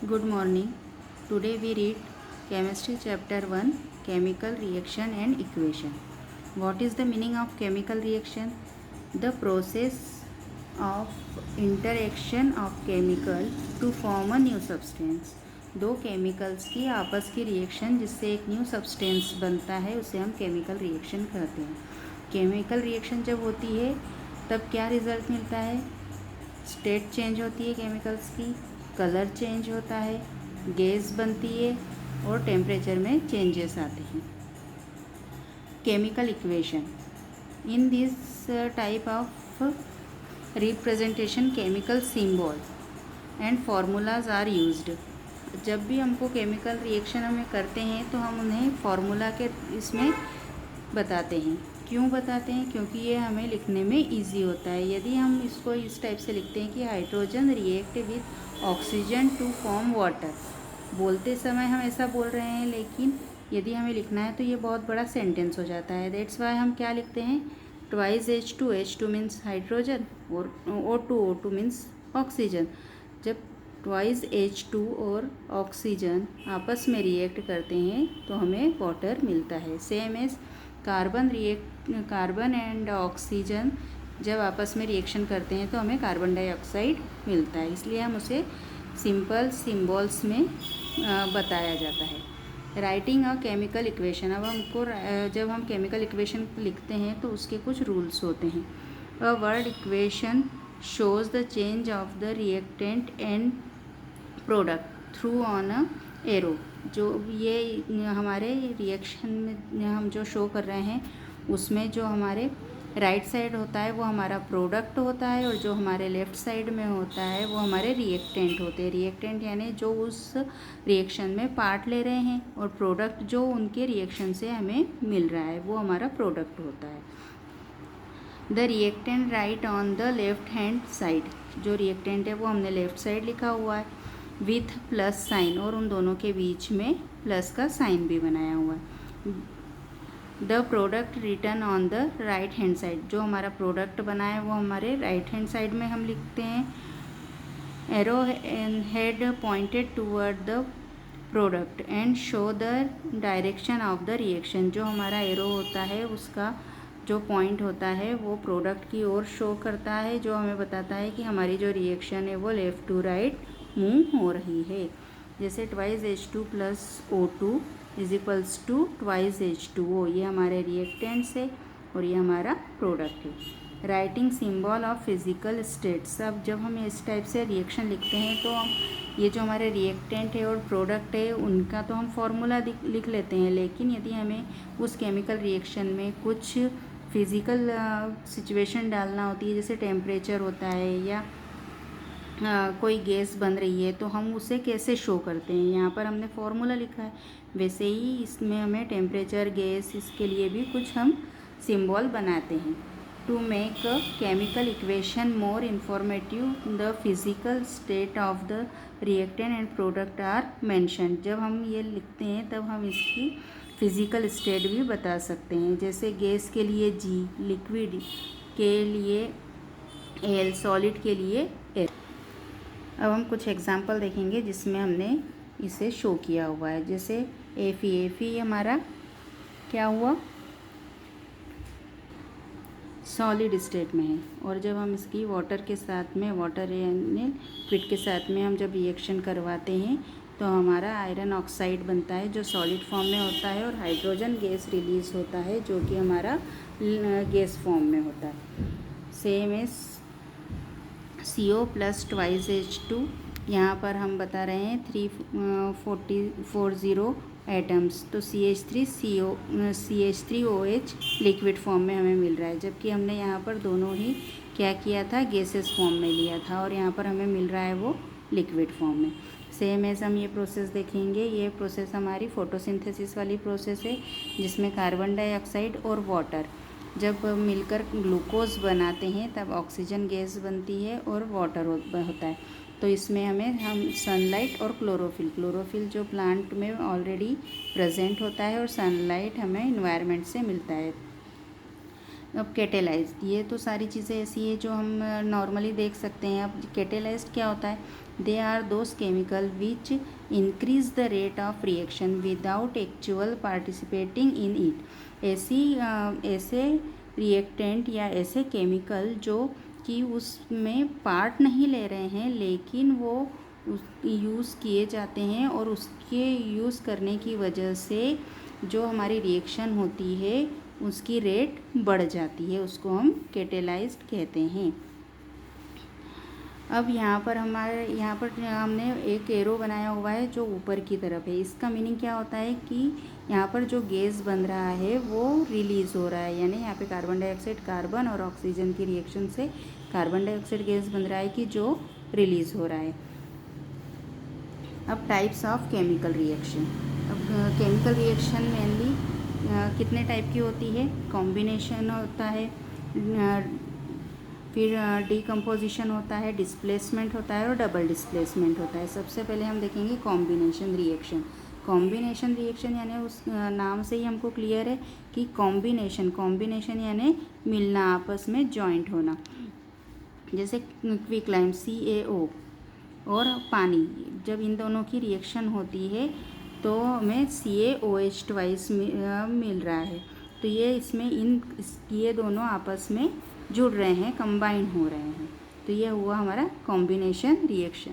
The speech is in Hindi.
Good morning. Today we read Chemistry Chapter 1 Chemical Reaction and Equation. What is the meaning of chemical reaction? The process of interaction of chemical to form a new substance. दो केमिकल्स की आपस की रिएक्शन जिससे एक न्यू सब्सटेंस बनता है उसे हम केमिकल रिएक्शन कहते हैं। केमिकल रिएक्शन जब होती है तब क्या रिजल्ट मिलता है? स्टेट चेंज होती है केमिकल्स की, कलर चेंज होता है, गैस बनती है और टेम्परेचर में चेंजेस आते हैं। Chemical equation in this type of representation chemical symbol and formulas are used. जब भी हमको केमिकल रिएक्शन हमें करते हैं तो हम उन्हें फार्मूला के इसमें बताते हैं। क्यों बताते हैं? क्योंकि ये हमें लिखने में इजी होता है। यदि हम इसको इस टाइप से लिखते हैं कि hydrogen react with oxygen to form water, बोलते समय हम ऐसा बोल रहे हैं, लेकिन यदि हमें लिखना है तो ये बहुत बड़ा सेंटेंस हो जाता है। दैट्स वाई हम क्या लिखते हैं? ट्वाइस H2 मीन्स हाइड्रोजन और O2 मीन्स ऑक्सीजन। जब ट्वाइस H2 और ऑक्सीजन आपस में रिएक्ट करते हैं तो हमें वाटर मिलता है। Same as carbon and oxygen जब आपस में रिएक्शन करते हैं तो हमें कार्बन डाइऑक्साइड मिलता है। इसलिए हम उसे सिंपल सिंबल्स में बताया जाता है। राइटिंग अ केमिकल इक्वेशन, अब हमको जब हम केमिकल इक्वेशन लिखते हैं तो उसके कुछ रूल्स होते हैं। A word equation shows the change of the reactant and product through on a arrow. जो ये हमारे रिएक्शन में हम जो शो कर रहे हैं उसमें जो हमारे राइट साइड होता है वो हमारा प्रोडक्ट होता है और जो हमारे लेफ़्ट साइड में होता है वो हमारे रिएक्टेंट होते हैं। रिएक्टेंट यानी जो उस रिएक्शन में पार्ट ले रहे हैं, और प्रोडक्ट जो उनके रिएक्शन से हमें मिल रहा है वो हमारा प्रोडक्ट होता है। The reactant right on the left hand side, जो रिएक्टेंट है वो हमने लेफ़्ट साइड लिखा हुआ है विथ प्लस साइन, और उन दोनों के बीच में प्लस का साइन भी बनाया हुआ है। The product return on the right hand side, जो हमारा प्रोडक्ट बना है वो हमारे राइट हैंड साइड में हम लिखते हैं। Arrow head pointed toward the product and show the direction of the reaction, जो हमारा एरो होता है उसका जो पॉइंट होता है वो प्रोडक्ट की ओर शो करता है, जो हमें बताता है कि हमारी जो रिएक्शन है वो लेफ़्ट टू राइट मूव हो रही है। जैसे twice H2 plus O2 is equals to twice H2O, ये हमारे रिएक्टेंट्स है और ये हमारा प्रोडक्ट है। Writing symbol of physical states, अब जब हम इस टाइप से रिएक्शन लिखते हैं तो हम ये जो हमारे रिएक्टेंट है और प्रोडक्ट है उनका तो हम फार्मूला लिख लेते हैं, लेकिन यदि हमें उस केमिकल रिएक्शन में कुछ फिज़िकल सिचुएशन डालना होती है, जैसे टेम्परेचर होता है या कोई गैस बन रही है, तो हम उसे कैसे शो करते हैं? यहाँ पर हमने फार्मूला लिखा है, वैसे ही इसमें हमें टेम्परेचर, गैस, इसके लिए भी कुछ हम सिंबल बनाते हैं। To make a chemical equation more informative the physical state of the reactant and product are mention, जब हम ये लिखते हैं तब हम इसकी फिजिकल स्टेट भी बता सकते हैं। जैसे गैस के लिए G, लिक्विड के लिए L, सॉलिड के लिए L। अब हम कुछ एग्जाम्पल देखेंगे जिसमें हमने इसे शो किया हुआ है। जैसे Fe हमारा क्या हुआ? सॉलिड स्टेट में है, और जब हम इसकी वाटर के साथ में, वाटर यानी लिक्विड के साथ में हम जब रिएक्शन करवाते हैं तो हमारा आयरन ऑक्साइड बनता है जो सॉलिड फॉर्म में होता है, और हाइड्रोजन गैस रिलीज़ होता है जो कि हमारा गैस फॉर्म में होता है। Same as CO plus twice H2, यहाँ पर हम बता रहे हैं 340 एटम्स, तो CH3OH लिक्विड फॉर्म में हमें मिल रहा है, जबकि हमने यहाँ पर दोनों ही क्या किया था? गैसेस फॉर्म में लिया था, और यहाँ पर हमें मिल रहा है वो लिक्विड फॉर्म में। सेम एज हम ये प्रोसेस देखेंगे। ये प्रोसेस हमारी फोटोसिंथेसिस वाली प्रोसेस है, जिसमें कार्बन डाइऑक्साइड और वाटर जब मिलकर ग्लूकोज बनाते हैं तब ऑक्सीजन गैस बनती है और वाटर होता है। तो इसमें हम सनलाइट और क्लोरोफिल जो प्लांट में ऑलरेडी प्रेजेंट होता है, और सनलाइट हमें इन्वायरमेंट से मिलता है। अब कैटेलाइज्ड, ये तो सारी चीज़ें ऐसी है जो हम नॉर्मली देख सकते हैं। अब कैटेलाइज्ड क्या होता है? They are those chemical which increase the rate of reaction without actual participating in it. ऐसे रिएक्टेंट या ऐसे केमिकल जो कि उसमें पार्ट नहीं ले रहे हैं, लेकिन वो यूज़ किए जाते हैं और उसके यूज़ करने की वजह से जो हमारी रिएक्शन होती है उसकी रेट बढ़ जाती है, उसको हम कैटेलाइज्ड कहते हैं। अब यहाँ पर हमने एक एरो बनाया हुआ है जो ऊपर की तरफ है। इसका मीनिंग क्या होता है कि यहाँ पर जो गैस बन रहा है वो रिलीज़ हो रहा है, यानी यहाँ पे कार्बन डाइऑक्साइड, कार्बन और ऑक्सीजन की रिएक्शन से कार्बन डाइऑक्साइड गैस बन रहा है कि जो रिलीज़ हो रहा है। अब टाइप्स ऑफ केमिकल रिएक्शन। अब केमिकल रिएक्शन मेनली कितने टाइप की होती है? कॉम्बिनेशन होता है, फिर डिकम्पोजिशन होता है, डिस्प्लेसमेंट होता है और डबल डिस्प्लेसमेंट होता है। सबसे पहले हम देखेंगे कॉम्बिनेशन रिएक्शन। कॉम्बिनेशन रिएक्शन यानी उस नाम से ही हमको क्लियर है कि कॉम्बिनेशन यानी मिलना, आपस में जॉइंट होना। जैसे क्विकलाइम CaO और पानी, जब इन दोनों की रिएक्शन होती है तो हमें CaOH ट्वाइस मिल रहा है, तो ये इसमें ये दोनों आपस में जुड़ रहे हैं, कंबाइन हो रहे हैं, तो ये हुआ हमारा कॉम्बिनेशन रिएक्शन।